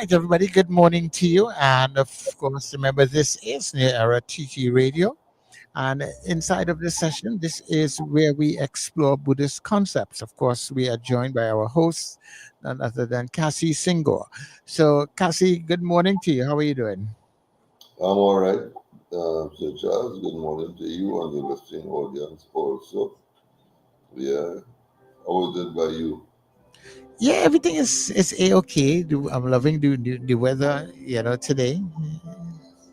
right, everybody. Good morning to you. And of course, remember this is New Era TT Radio. And inside of this session, this is where we explore Buddhist concepts. Of course, we are joined by our host, none other than Kasi Senghor. So, Kasi, good morning to you. How are you doing? I'm all right. So, Charles, good morning to you and the listening audience also. Yeah, how is it by you? Yeah, everything is a-okay. I'm loving the weather, today.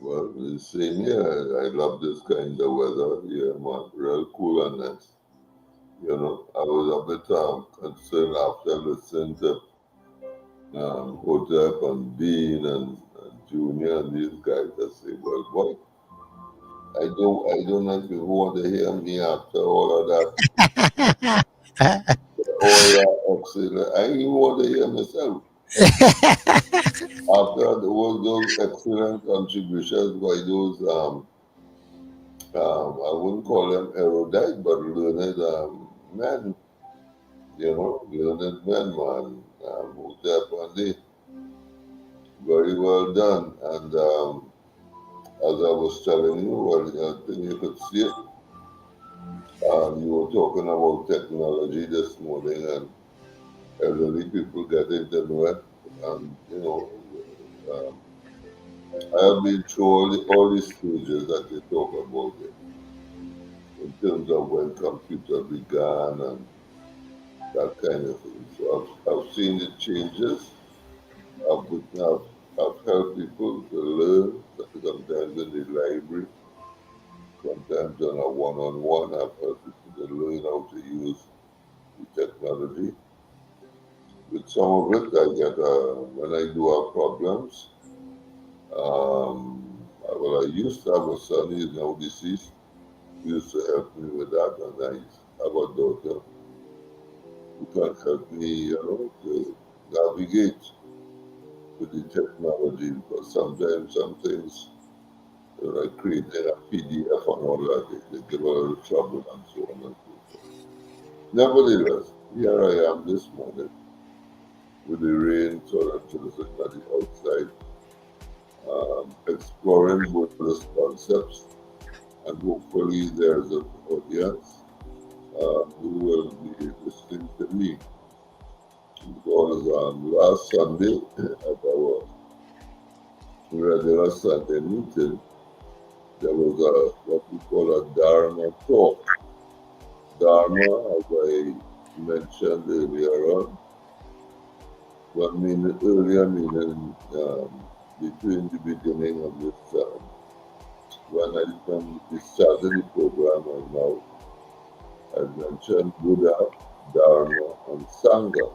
Well, the same here. I love this kind of weather. Yeah, man, real cool and nice. I was a bit concerned after listening to Hotep and Bean and Junior and these guys. I say, well, boy, I don't know if you want to hear me after all of that. All that excellent. I even want to hear myself. After those excellent contributions by those I wouldn't call them erudite but learned men, learned men, man, who definitely very well done. And as I was telling you, well, I think you could see it. You were talking about technology this morning and elderly people getting to know it, and um, I have been through all the stages that they talk about it in terms of when computer began and that kind of thing. So I've seen the changes. I've helped people to learn, sometimes in the library, sometimes on a one-on-one. I've helped people to learn how to use the technology. With some of it, I get, when I do have problems, I used to have a son, he's now deceased, he used to help me with that, and I have a daughter who can help me, to navigate with the technology, because sometimes some things, like creating a PDF and all that, they give a little trouble and so on and so forth. Nevertheless, here I am this morning with the rain sort of drizzling at the outside, exploring Buddhist concepts, and hopefully there's an audience who will be listening to me. Because last Sunday at our regular Sunday meeting, there was what we call a Dharma talk. Dharma, as I mentioned earlier on, earlier meaning between the beginning of this when we started the program and now, I mentioned Buddha, Dharma, and Sangha.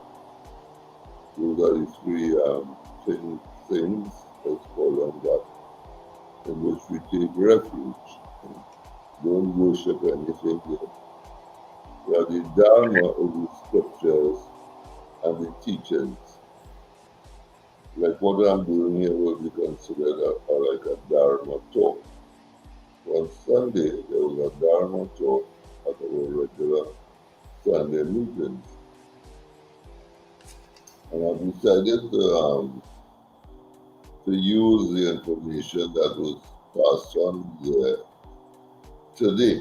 Those are the three things, let's call them that, in which we take refuge. Don't worship anything here. Well, the Dharma is the scriptures and the teachings. Like what I'm doing here will be considered like a Dharma talk. On Sunday, there was a Dharma talk at our regular Sunday meetings. And I decided to use the information that was passed on there today,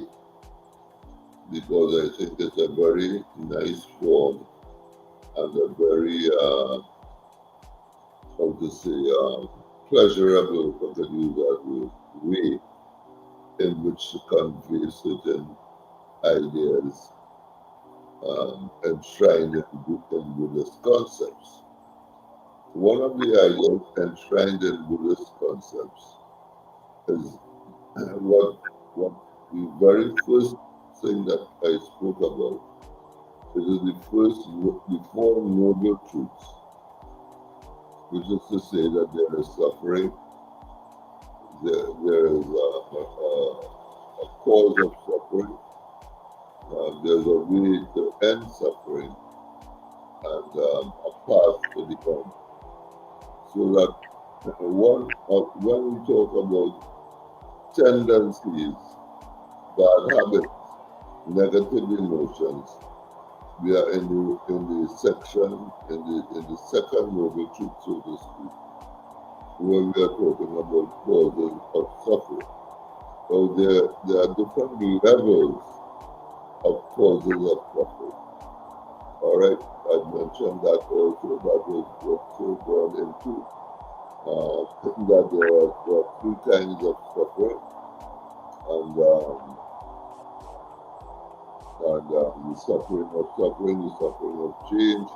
because I think it's a very nice form and a very, how to say, pleasurable, if I could use that way, in which to convey certain ideas enshrined in Buddhist concepts. One of the ideas enshrined in Buddhist concepts is what the very first thing that I spoke about. It is the four noble truths, which is to say that there is suffering, there is a cause of suffering, there's a way to end suffering, and a path to the end. So that when we talk about tendencies, bad habits, negative emotions, we are in the section in the second noble truth, so to speak, where we are talking about causes of suffering. So there are different levels of causes of suffering. All right, I mentioned that also. That was also gone into that there are three kinds of suffering, and the suffering of change,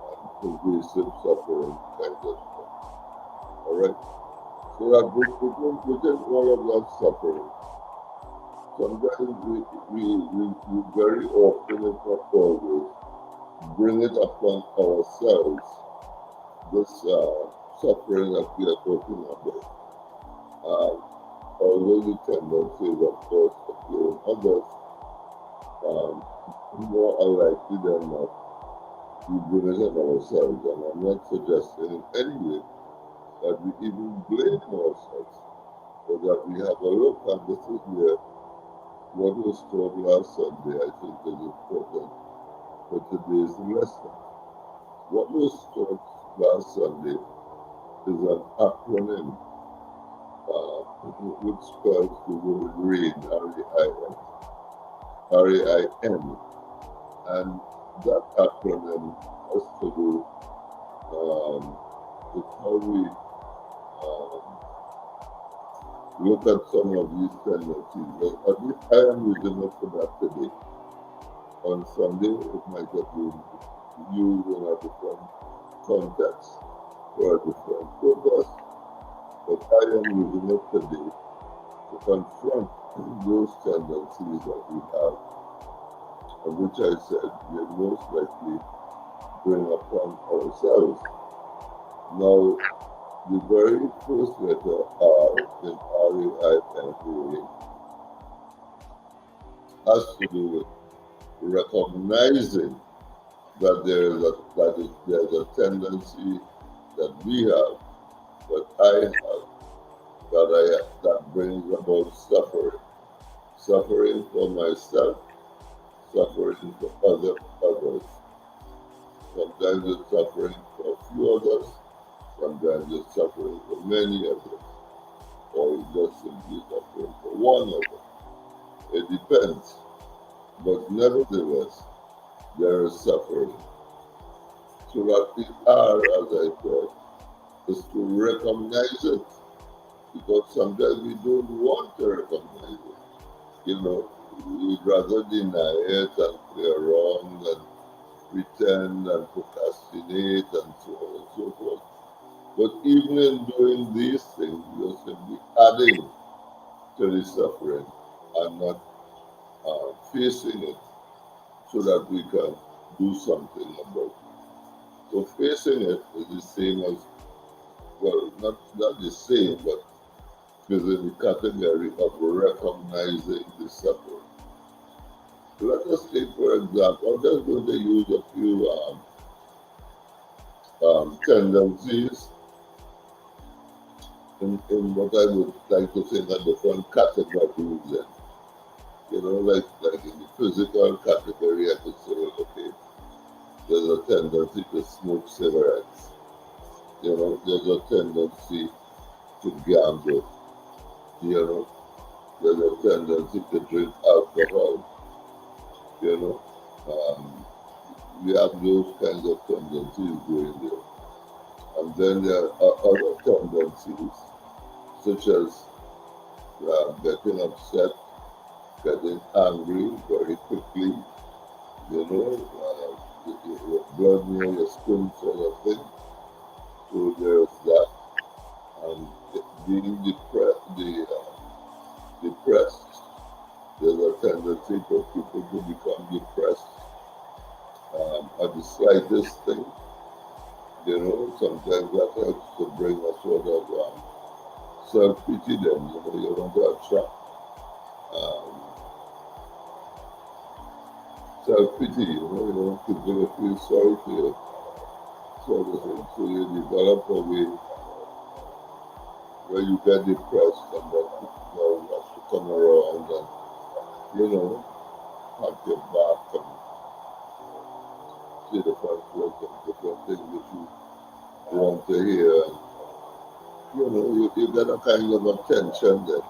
and pervasive suffering kind of stuff. All right. So that within all of that suffering, sometimes we very often, if not always, bring it upon ourselves, this suffering that we are talking about. Although the tendency is, of course, to blame others, um, more likely than not, we bring it on ourselves. And I'm not suggesting in any way that we even blame ourselves, but that we have a look, and this is where what was taught last Sunday, I think, is important for today's lesson. What was taught last Sunday is an acronym which spells the word RAIN, R-A-I-N, R-A-I-N. And that acronym has to do with how we look at some of these tendencies. But at least I am using it for that today. On Sunday, it might have been used in a different context for a different purpose, but I am using it today to confront those tendencies that we have, and which I said we most likely bring upon ourselves. Now, the very first letter R in R-A-I-N has to do with recognizing that there's a tendency that we have, that I have, that brings about suffering. Suffering for myself, suffering for others. Sometimes it's suffering for a few others, sometimes it's suffering for many others, or it's just simply suffering for one other. It depends. But nevertheless, there is suffering. So that the R, as I said, is to recognize it. Because sometimes we don't want to recognize it. You know, we'd rather deny it and play around and pretend and procrastinate and so on and so forth. But even in doing these things, we are simply adding to the suffering and not facing it so that we can do something about it. So facing it is the same as, well, not the same, but is in the category of recognizing the suffering. Let us take, for example, I'm just going to use a few tendencies in what I would like to say are different categories. Then. You know, like in the physical category, I could say, okay, there's a tendency to smoke cigarettes. You know, there's a tendency to gamble. You know, there's a tendency to drink alcohol. You know, um, we have those kinds of tendencies going there. And then there are other tendencies, such as getting upset, getting angry very quickly, you know, your blood near your skin sort of thing. So there's that. And being depressed, there's a tendency for people to become depressed at the slightest thing. You know, sometimes that helps to bring a sort of self-pity then, you know, you want to attract um, self-pity, you want people to feel sorry for you, sort of thing. So you develop a way where you get depressed and then people have to come around and, pat your back and say different words and different things that you want to hear. you get a kind of attention that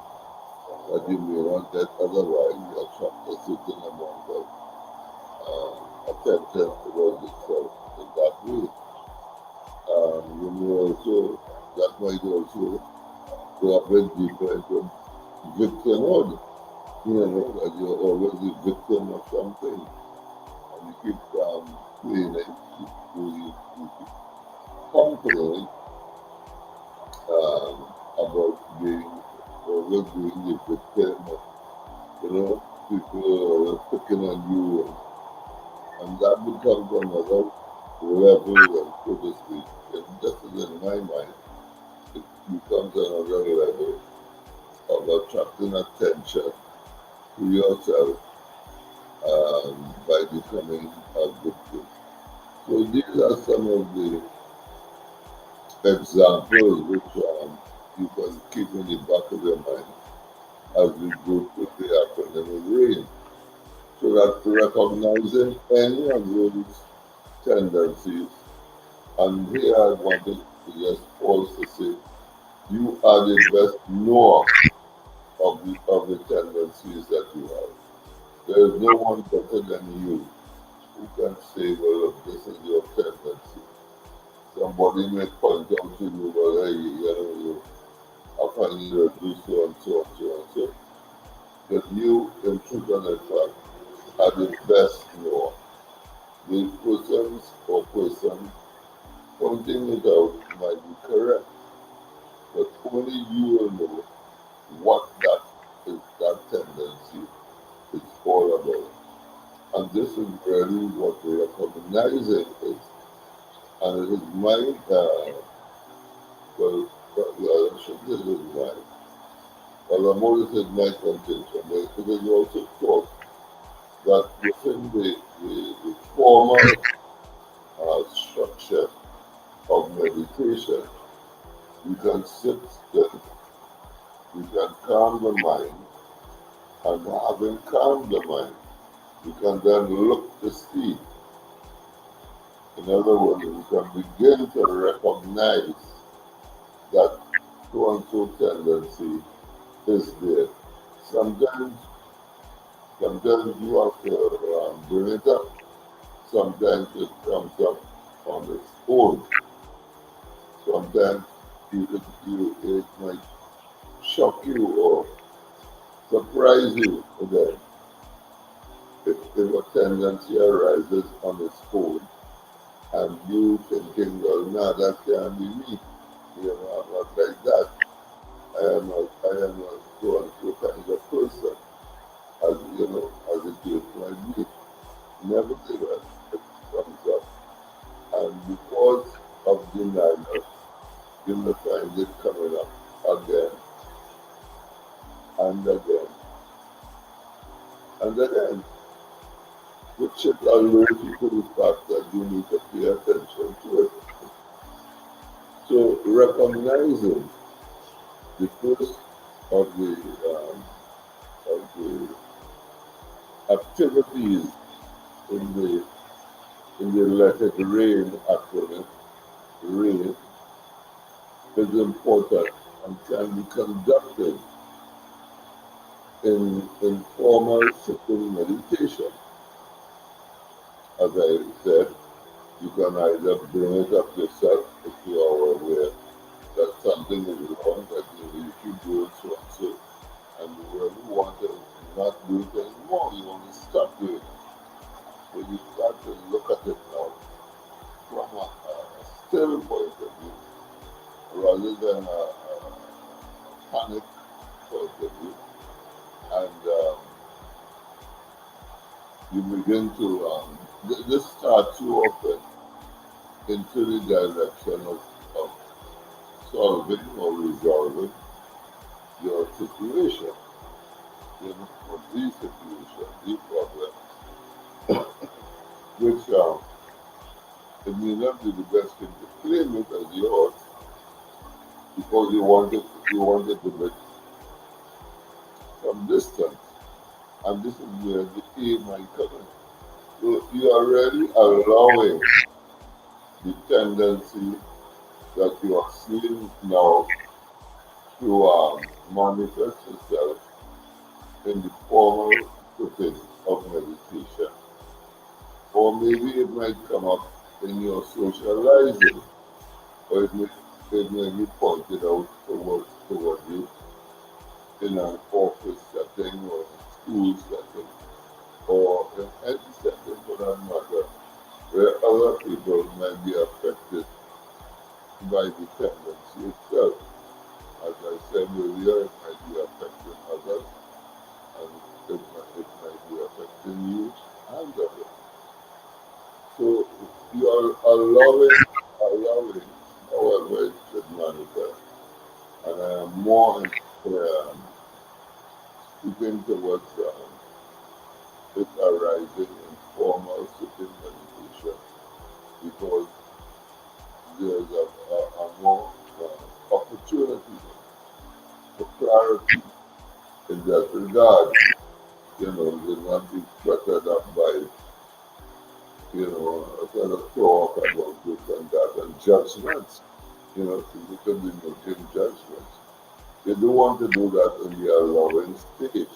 you may not get otherwise. You attract a certain amount of attention towards itself in that way. You may also, that might also go a bit deeper into victimhood. That you're always the victim of something, and you keep playing it, you keep complaining about being always being the victim. People are always picking on you, and that becomes another level, and so to speak. And this is in my mind, it becomes another level of attracting attention to yourself by becoming a victim. So these are some of the examples which you can keep in the back of your mind as we go through the acronym RAIN. So that recognizing any of those tendencies, and here I wanted to just pause to say, you are the best knower of the tendencies that you have. There is no one better than you who can say, well, look, this is your tendency. Somebody may point out to you, well, hey, I find you to do so and so and so and so. But you, in truth and in fact, are the best knower. The persons or person pointing it out might be correct, but only you will know what that tendency is all about. And this is really what recognizing is. And it is my, I should say it is mine. Well, I'm always in my contention, but it is also taught that within the formal structure of meditation, you can sit still, you can calm the mind, and having calmed the mind, you can then look to see. In other words, you can begin to recognize that so and so tendency is there. Sometimes, sometimes you have to bring it up. Sometimes it comes up on its own. Sometimes it might shock you or surprise you that if a tendency arises on its own and you thinking, well, no, that can't be me. I'm not like that. I am a so and so kind of person, as the case might be. Nevertheless, it comes up. And because of denial, you may find it coming up again and again and again, which should alert you to the fact that you need to pay attention to it. So recognizing the first of the activities in the Let It Rain acronym, RAIN, is important and can be conducted in formal sitting meditation. As I said, you can either bring it up yourself if you are aware that something is wrong, that you keep doing so and so, and you really want to not do it anymore, you want to stop doing it. When you start to look at it now from a still point of view, rather than a panic point of view, and you begin to, this starts you often into the direction of solving or resolving your situation, or the situation, the problem, which it may not be the best thing to claim it as yours because you wanted to make some distance. And this is where the aim might come in. So you are really allowing the tendency that you are seeing now to manifest itself in the formal sitting of meditation. Or maybe it might come up in your socializing, or it may be pointed out toward you in an office setting or a school setting or in any setting for that matter where other people might be affected by the tendency itself. As I said earlier, it might be affecting others and it might be affecting you and others. So you are allowing, however it should manifest. And I am more speaking towards it arising in formal sitting meditation because there's a more opportunity for clarity in that regard. You know, will not be cluttered up by, a kind of talk about this and that and judgments. You know, people can be making judgments. You don't want to do that in the allowing stage.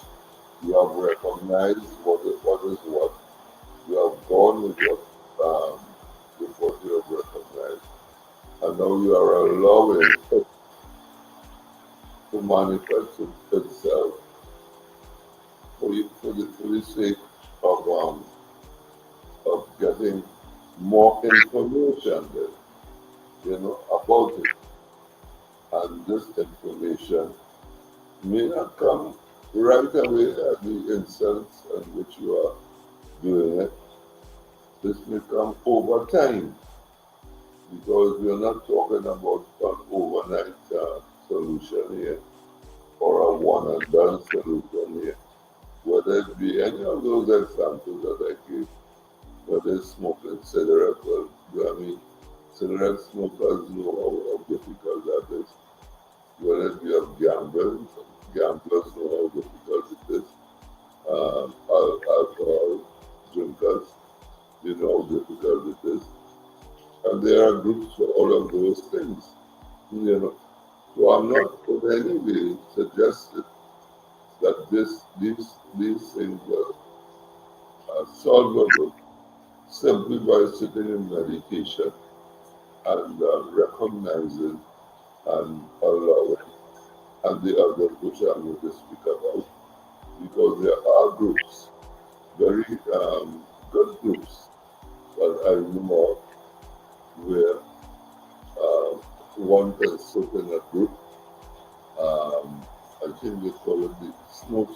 You have recognized what is what. You have gone um, with what you have recognized. And now you are allowing it to manifest itself for the sake of getting more information there, about it. And this information may not come right away at the instant in which you are doing it. This may come over time because we are not talking about an overnight solution here or a one and done solution here. Whether it be any of those examples that I gave, whether it's smoking cigarette, well, I mean, cigarette smokers know how difficult that is. Whether it be of gambling, gamblers know how difficult it is. Alcohol drinkers, you know how difficult it is. And there are groups for all of those things. You know, so I'm not in any way suggesting that these things are solvable simply by sitting in meditation and recognizing and allowing and the others which I'm going to speak about because there are groups, very good groups that I know of where uh, one can sit in a group. Um, I think they call it the smoke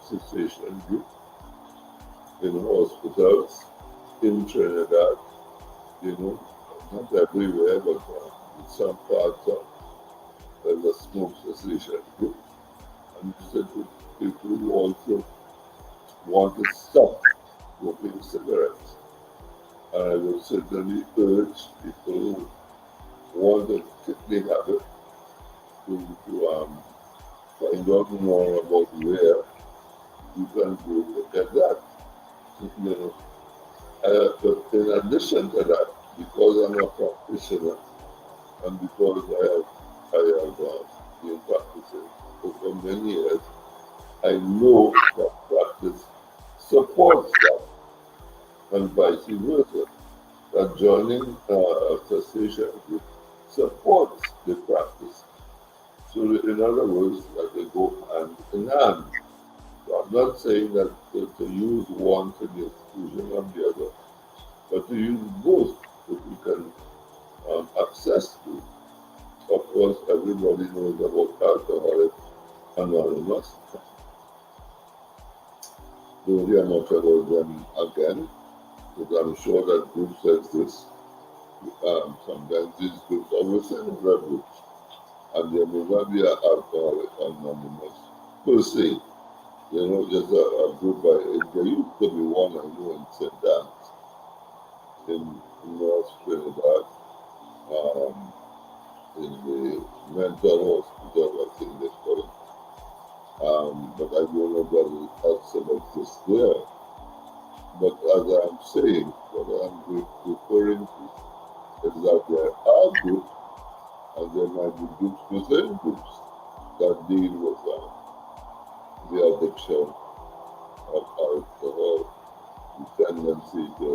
cessation group in hospitals in Trinidad, you know, not everywhere, but in some parts of there's a smoke cessation group. And you said to people who also want to stop smoking cigarettes. And I would certainly urge people who want to kick the habit to find out more about where you can go to get that. You know, but in addition to that, because I'm a practitioner and because I have been practicing for many years, I know that practice supports that, and vice versa. That joining a cessation group supports the practice. So, in other words, that they go hand in hand. So I'm not saying that to use one to the exclusion of the other, but to use both if you can access to. Of course, everybody knows about Alcoholics Anonymous. Don't hear much about them again, but I'm sure that groups exist. Sometimes these groups are within other groups, and there may not be an Alcoholic Anonymous per se. Just a group by there used to be one I know in St. Anne's in North Trinidad, um, in the mental hospital, I think they call it. But I don't know whether it also exists there. But as I'm saying, what I'm referring to is that there are groups and there might be groups within groups. that deal with the addiction of alcohol, the tendency to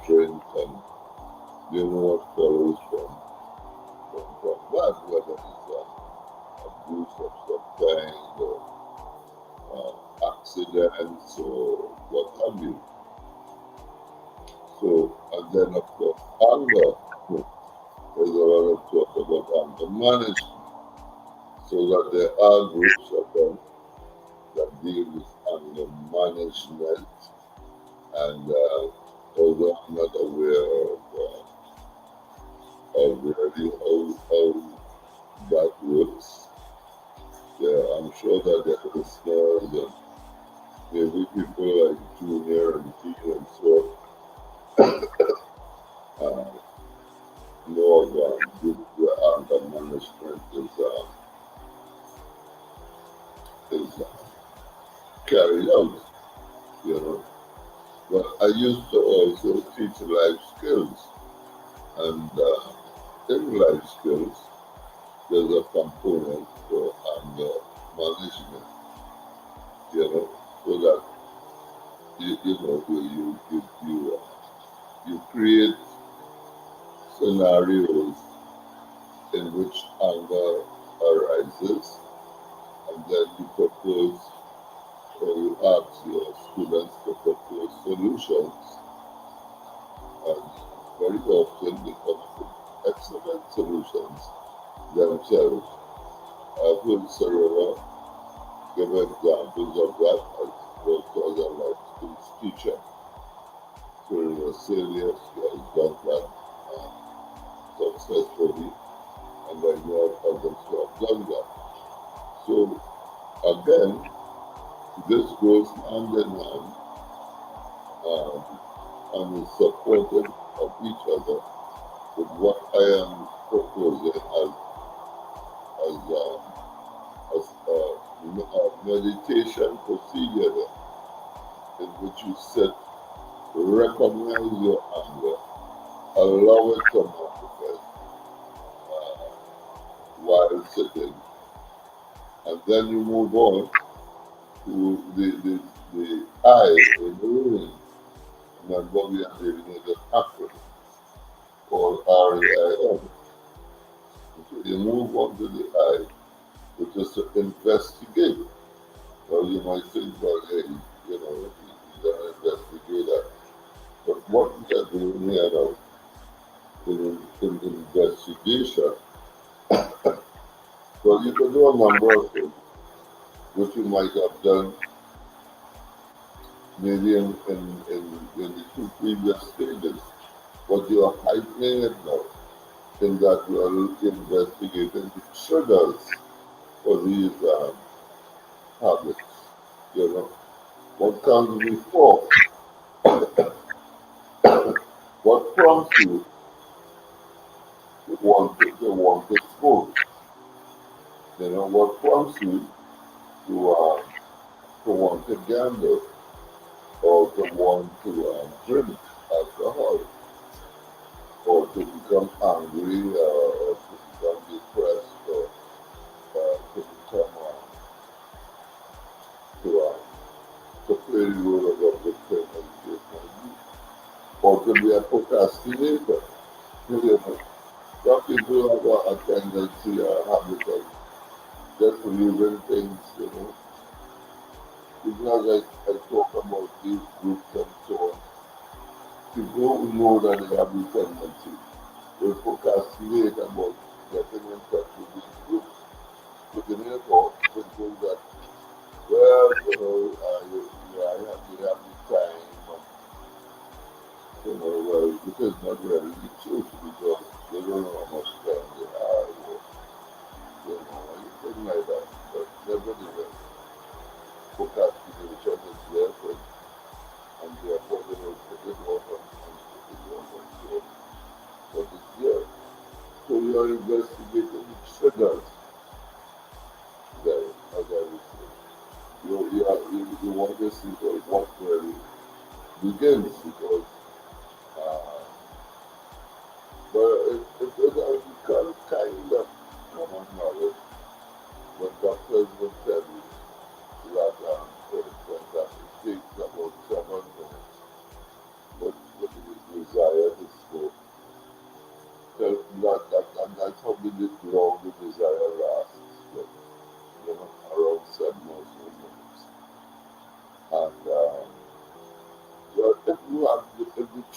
drink, and you know what follows from that, whether it's abuse of some kind or accidents or what have you. So, and then of course, anger. There's a lot of talk about anger management. So that there are groups of them that deal with anger management. And although I'm not aware of really how that works, yeah, I'm sure that the listeners and maybe people like Junior and Dean and so uh, know of the anger management is carried out, you know. But I used to also teach life skills, and in life skills, there's a component for anger management, you know, so that you know you create scenarios in which anger arises, and then you propose or you ask your students to propose solutions, and very often they come up with excellent solutions themselves. I've heard Sarah give examples of that as well as a life skills teacher. During Australia, she has done that successfully, and I know of others who have done that. So again, this goes hand in hand um, and is supportive of each other with what I am proposing as a meditation procedure in which you sit, recognize your anger, allow it to manifest uh, while sitting, and then you move on to the I in the room. Remember, we are dealing with an acronym called RAIM. So you move on to the I, which is to investigate. Well, you might think, well, hey, you know, you're going to investigate that. But what we are doing here now in investigation, well, you can do a number of things, which you might have done maybe in the two previous stages, but you are heightening it now in that you are investigating the triggers for these habits. You know, what comes before, what prompts you to want to smoke. You know, what prompts you to want to gamble or to want to drink alcohol or to become angry or to become depressed or to become to play the role of a victim and case might be, or to be a procrastinator. You know, some people have a tendency, a habit of just leaving things, you know, because I talk about these groups and so on. People who know that they have the tendency will procrastinate about getting in touch with these groups. But in their thought, thinking that, well, you know, you have the time, and, you know, well, this is not really the truth because they don't know how much time they have, or, you know, anything like that. But nevertheless, procrastination is there, and therefore they will put it off and put it off and so on. But it's there. So you are investigating the triggers there, as I would say. You want to see what really begins because uh, but it has become kind of common knowledge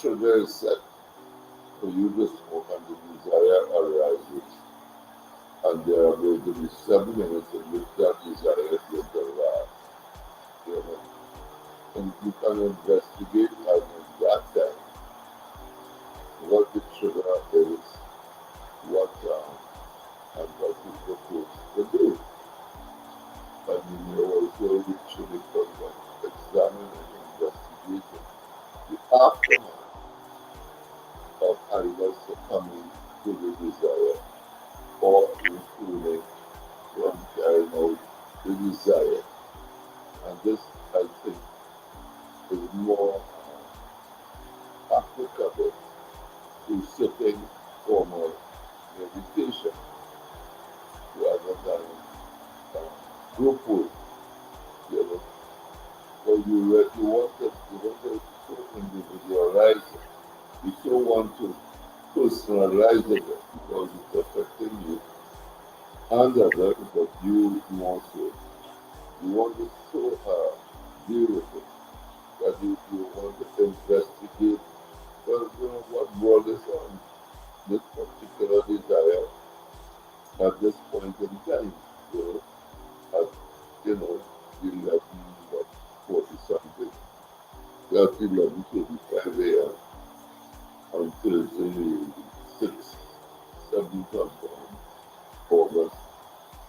trigger is set for you to smoke and the desire arises. And there are going to be 7 minutes in which that desire is going to last. You know? And you can investigate at that time what the trigger is, what and what you propose to do. And you may also reach the point of examining and investigating the aftermath of either succumbing to the desire or refraining from carrying out the desire. And this, I think, is more applicable to sitting formal meditation rather than group work. You know, but you want to so individualize it. You so want to personalize it because it's affecting you and others, but you more so. You want to so deal with it that you want to investigate, well, what brought this on, this particular desire at this point in time. You know, at, 11, what, 40 something, that's 11:25 a.m. on Thursday, the 6th, 7th of August.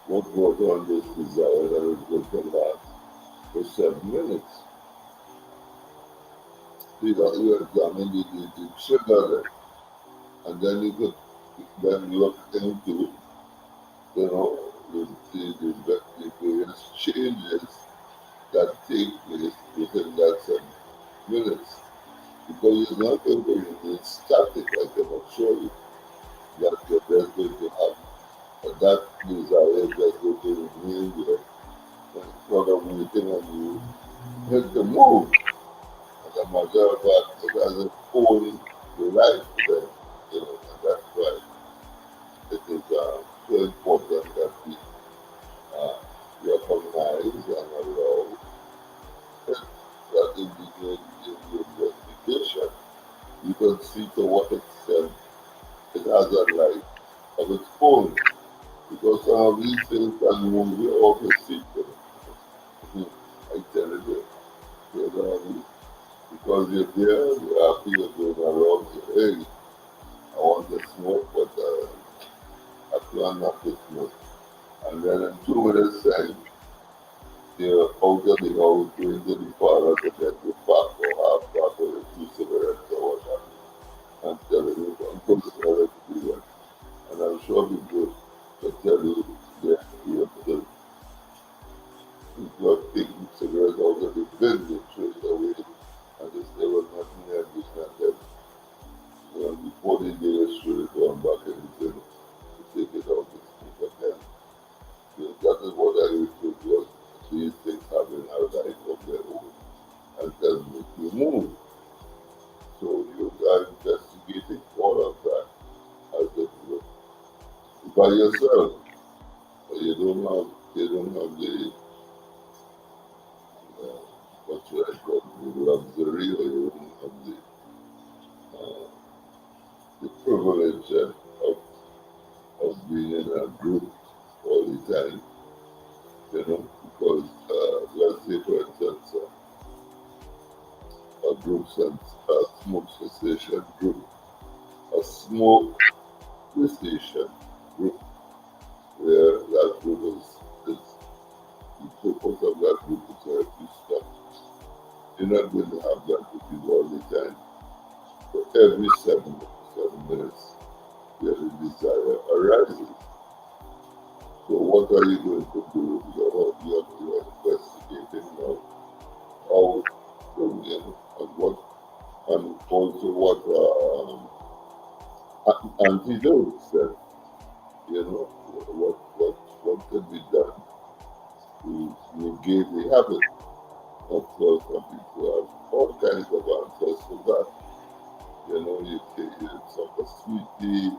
What brought on this desire that is going to last for 7 minutes? You examine the trigger, and then you could then look into, the various changes that take place within that 7 minutes. Because it's not going to remain static, I can assure you, that you're just going to have. But that desire is just going to remain there. And sort of waiting on you make the move. As a matter of fact, it has its own life then. And that's why it is so important that we uh, recognize and allow it, that in the investigation, you can see to what extent it has a life of its own. Because some of these things can move you off the seat. I tell you, because you're there, you're happy, you're going around, hey, I want to smoke, but I plan not to smoke. And then in 2 minutes time, you're out of the house, going to the parlor to get the pack or half pack or the 2 cigarettes or whatever. I'm telling you, I'm personal experience. And I'm sure people can tell you their experience. People are taking cigarettes out of the bin, they throw it away, and they say, well, nothing there, this and that. Before they get it, throw it on back in the bin to take it out and smoke again. That is what I refer to as these things having a life of their own and can make you move. So you are investigating all of that as it were by yourself. But you don't have the what should I call it, the luxury, or you don't have uh, the privilege of being in a group all the time, because let's say for instance a group a smoke cessation group, a smoke cessation group, where that group is the purpose of that group is to help you stop. You're not going to have that with you all the time. For every 7 minutes, where the desire arises. So what are you going to do? You're investigating now how and what, and also what antidotes that, what can be done to negate the habit. Of course, some people have all kinds of answers to that. You take some sweet tea,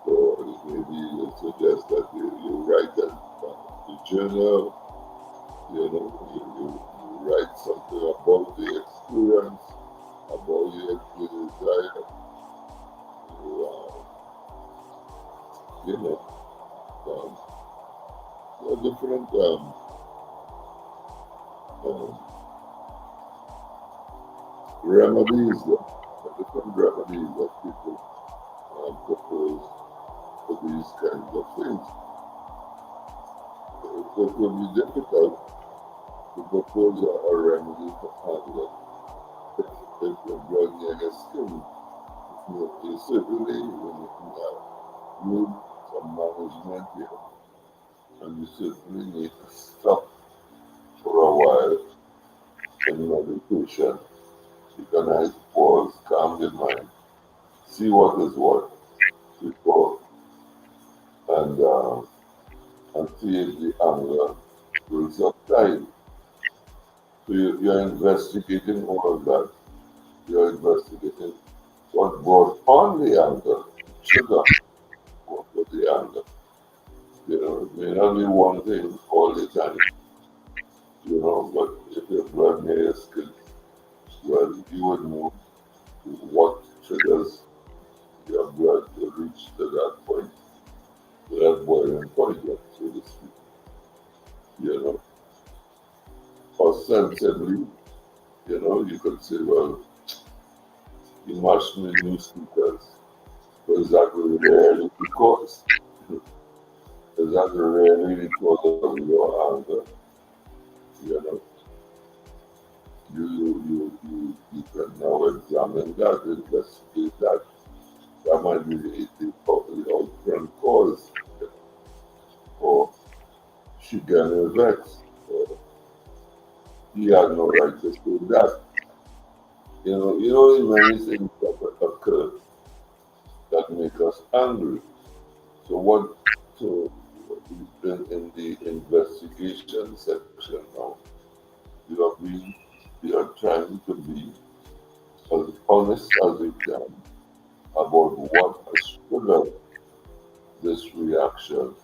or maybe you suggest that you write a journal, you write something about the experience, about your desire to, you know, um, there are different um, remedies, different remedies that people propose for these kinds of things. It will be difficult to propose a remedy for anger if the blood near your skin. You certainly need some management here, and you certainly need to stop for a while in meditation. You can nice pause, calm your mind, see what is what before, and see if the anger will subside. So you're investigating all of that. You're investigating what brought on the anger, trigger what was the anger. It may not be one thing all the time, but if your blood near your skin, well, you would know what triggers your blood to reach to that point, to that boiling point, so to speak, you know. Ostensibly, you could say, well, you must be new speakers. But is that really because? Is that really because of your anger? You know, you can now examine that, investigate that. That might be the outcome cause, or she getting vexed, or he had no right to say that. Many things that occur that make us angry. So what? So in the investigation section now, we are trying to be as honest as we can about what has triggered this reaction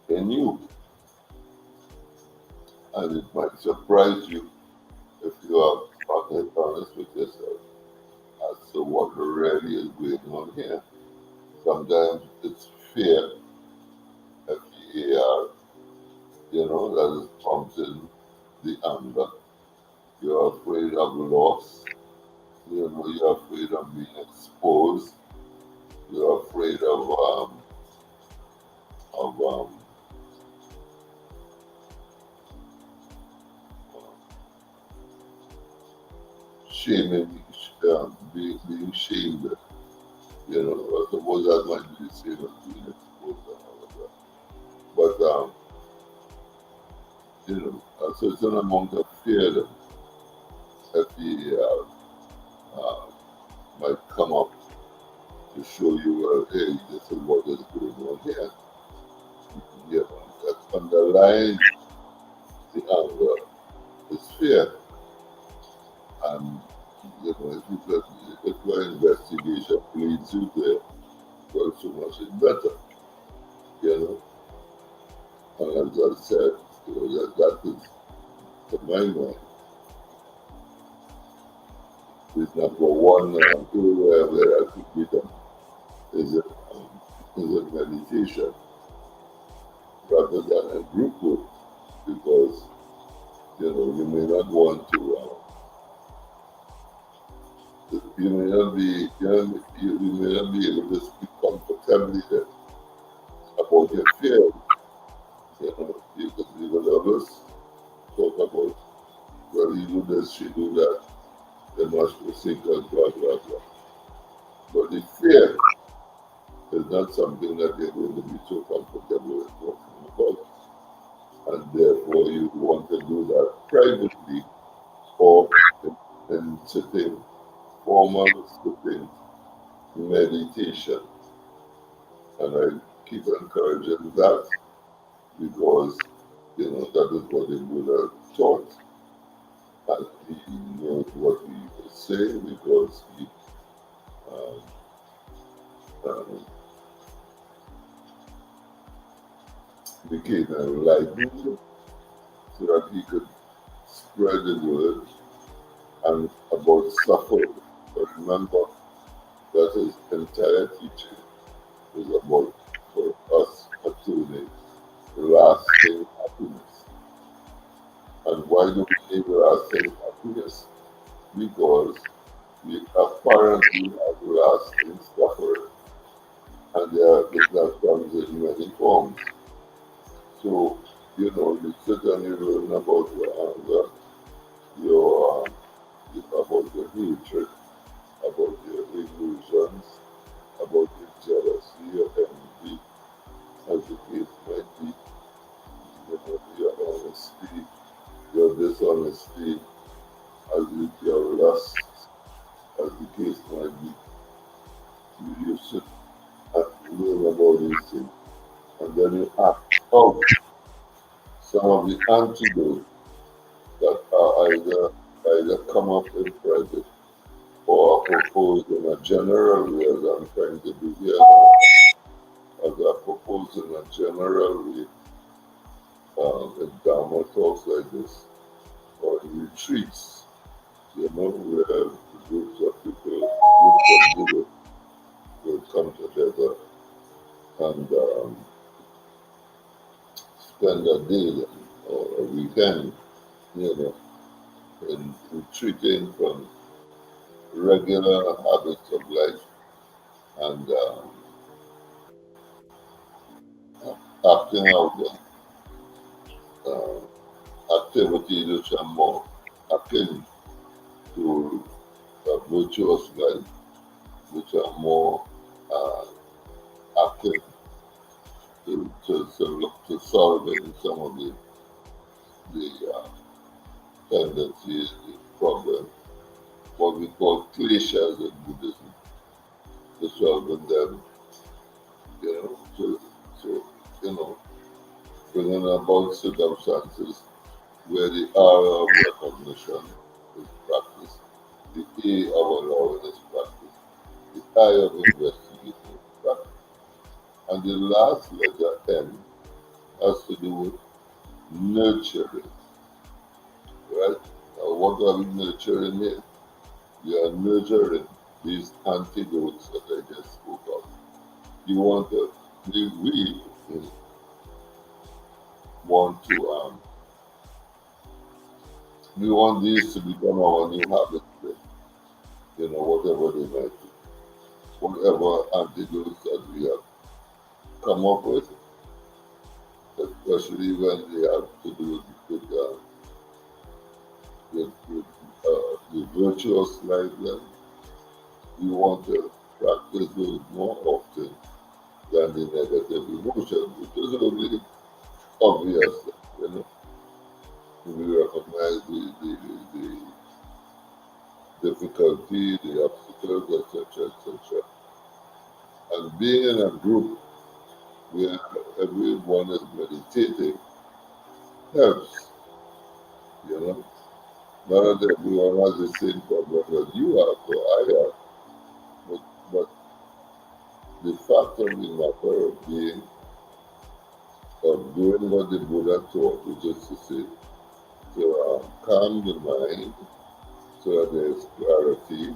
in you. And it might surprise you if you are honest with yourself as to what really is going on here. Sometimes it's fear, F-E-A-R, that is prompting the anger. You're afraid of loss. You're afraid of being exposed. You're afraid of shaming, being shamed. I suppose that might be the same as being exposed and all of that. But so it's an amount of fear that might come up to show you, well, hey, this is what is going on here. That underlying the anger is fear. And if your investigation leads you there, well, so much is better. And as I said, that is, to my mind, is number one area where I could be done is a meditation rather than a group work, because you may not want to you may not be you may not be able to speak comfortably there about your fears. Because others talk about, well, you do this, she do that, they must be sick and blah blah blah. But the fear is not something that you're going to be so comfortable with talking about. And therefore you want to do that privately or in sitting, formal sitting meditation. And I keep encouraging that because that is what the Buddha taught. And he knows what he was saying because he um, um, became enlightened so that he could spread the word and about suffering. But remember, that his entire teaching is about for us attaining lasting happiness. And why do we need lasting happiness? Because we apparently have lasting suffering, and that comes in many forms. So, you sit and you learn about your anger, about your hatred, about your illusions, about your jealousy, your envy, as the case might be, your honesty, your dishonesty, your lust, as the case might be. You sit and learn about these things, and then you act out some of the antidotes that are either come up in private or are proposed in a general way, as I'm trying to do here now, as I propose in a general way, in Dharma talks like this, or in retreats, where groups of people, groups of Buddhists will come together and spend a day or a weekend, you know, in retreating from regular habits of life and acting out uh, activities which are more akin to a virtuous life, which are more uh, akin to solving some of the tendencies, the problems, what we call cliches in Buddhism, to solving them, so you know, bringing about circumstances where the R of recognition is practiced, the A of allowing is practiced, the I of investigating is practiced. And the last letter, N, has to do with nurturing, right? Now, what are we nurturing here? We are nurturing these antidotes that I just spoke of. You want to, we want to, we want these to become our new habits, whatever they might be, whatever antidotes that we have come up especially when they have to do with the virtuous life, then we want to practice those more often than the negative emotions, which is only obvious, you know. We recognize the difficulty, the obstacles, etc., etc. And being in a group where everyone is meditating helps, you know. Not that everyone has the same problem that you have or I have, but the fact of the matter of being, of doing what the Buddha taught, which is to say, to calm the mind so that there is clarity,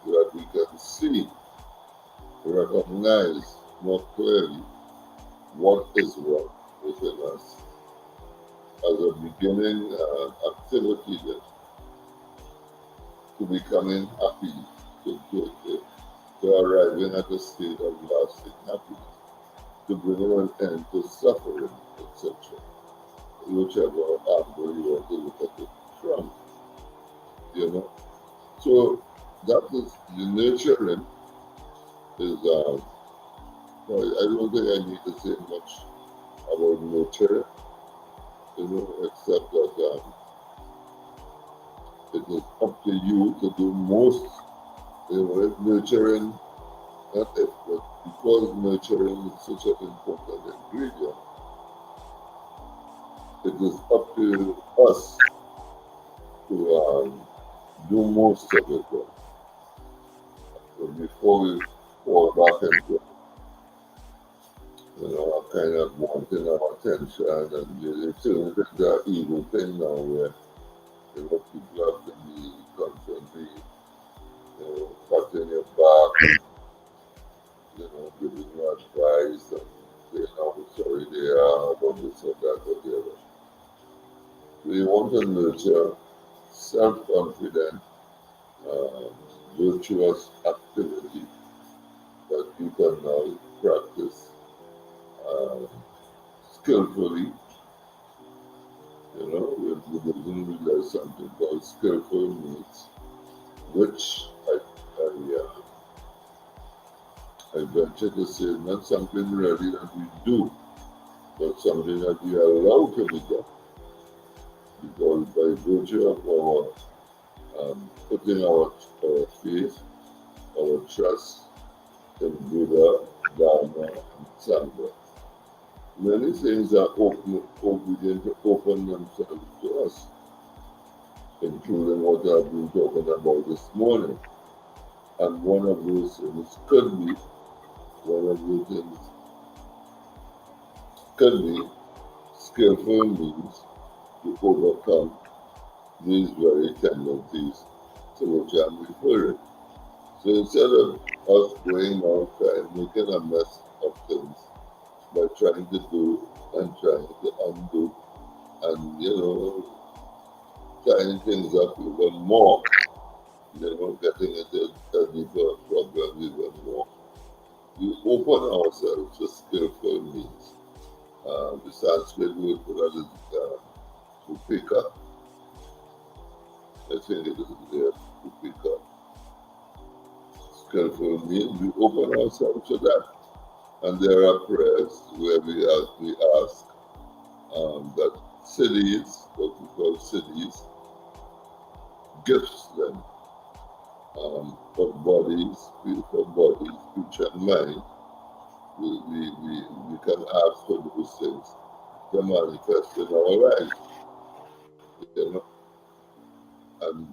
so that we can see, recognize more clearly what is wrong within us as a beginning activity to becoming happy, to arriving at a state of lasting happiness, to bring an end to suffering, etc. Whichever angle you want to look at it from, you know. So that is the nurturing is I don't think I need to say much about nurturing, except that it is up to you to do most, nurturing, not if, but because nurturing is such an important ingredient, it is up to us to do most of it before we fall back into, a kind of wanting our attention and it turns into that evil thing now where, people have to be constantly, patting your back, giving you advice and saying how sorry they are about this or that or the other. We want to nurture self-confident, um, virtuous activity that you can now practice um, skillfully. With Buddhism, there's something called skillful means, which I venture to say is not something really that we do, but something that we are allowed to be done. Because by virtue of our putting our faith, our trust in Buddha, Dharma, and Sangha, many things are begin to open themselves to us, including what I've been talking about this morning. And one of those things one of those things could be skillful means to overcome these very tendencies to which I'm referring. So instead of us going out and making a mess of things by trying to do and trying to undo and, tying things up even more, getting into a deeper problem even more, we open ourselves to skillful means. The Sanskrit word for that is upeka. I think it is there, upeka. Skillful means we open ourselves to that. And there are prayers where we ask that cities, what we call cities, gifts them for bodies, spiritual bodies, future and mind. We can ask for those things to manifest in our lives. And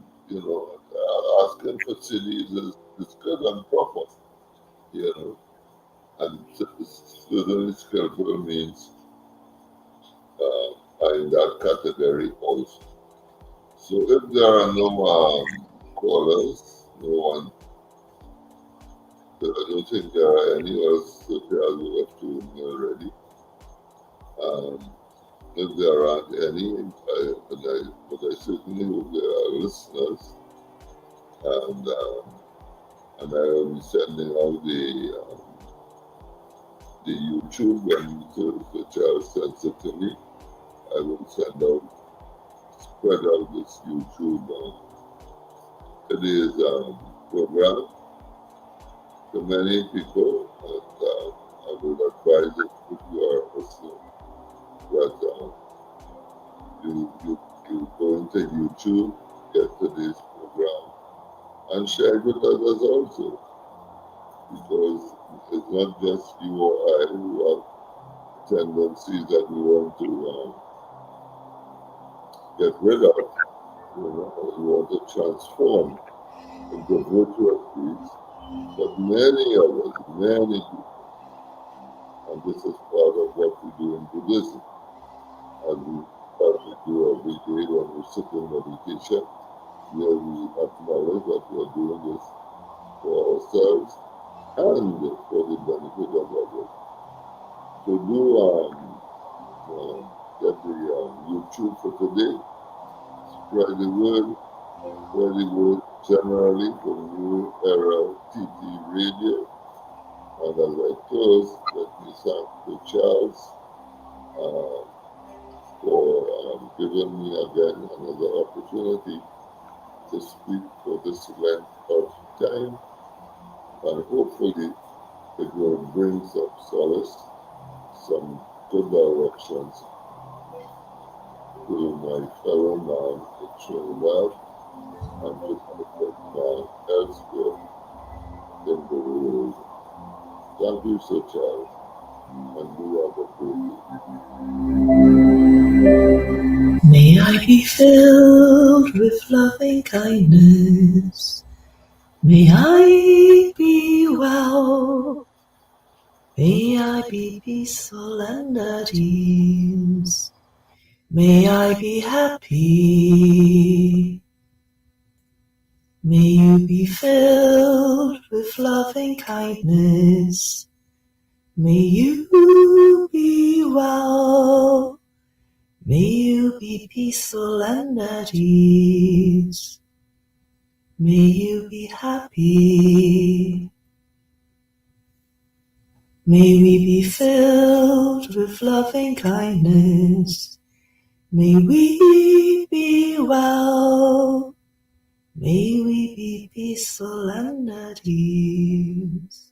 asking for cities is good and proper. And certainly skillful means are in that category also. So if there are no callers, no one, I don't think there are any else that we have to already. If there aren't any, but I certainly hope there are listeners, and I will be sending out the YouTube and the child sends it to me. I will spread out this YouTube today's program to many people, and I would advise it if you are listening that you go into YouTube, get today's program, and share it with others also, because it's not just you or I who have tendencies that we want to get rid of, we want to transform into virtuous beings, but many people, and this is part of what we do in Buddhism, and as we do every day when we sit in meditation, where we acknowledge that we are doing this for ourselves and for the benefit of others. So get the YouTube for today, spread the word generally for New Era TT Radio. And as I close, let me thank the Charles for giving me again another opportunity to speak for this length of time, and hopefully it will bring some solace, some good directions to my fellow man in Trinidad and to man elsewhere in the world. Thank you, Sir Charles, and you have a great day. May I be filled with loving kindness. May I be well. May I be peaceful and at ease. May I be happy. May you be filled with loving kindness. May you be well. May you be peaceful and at ease. May you be happy. May we be filled with loving kindness. May we be well. May we be peaceful and at ease.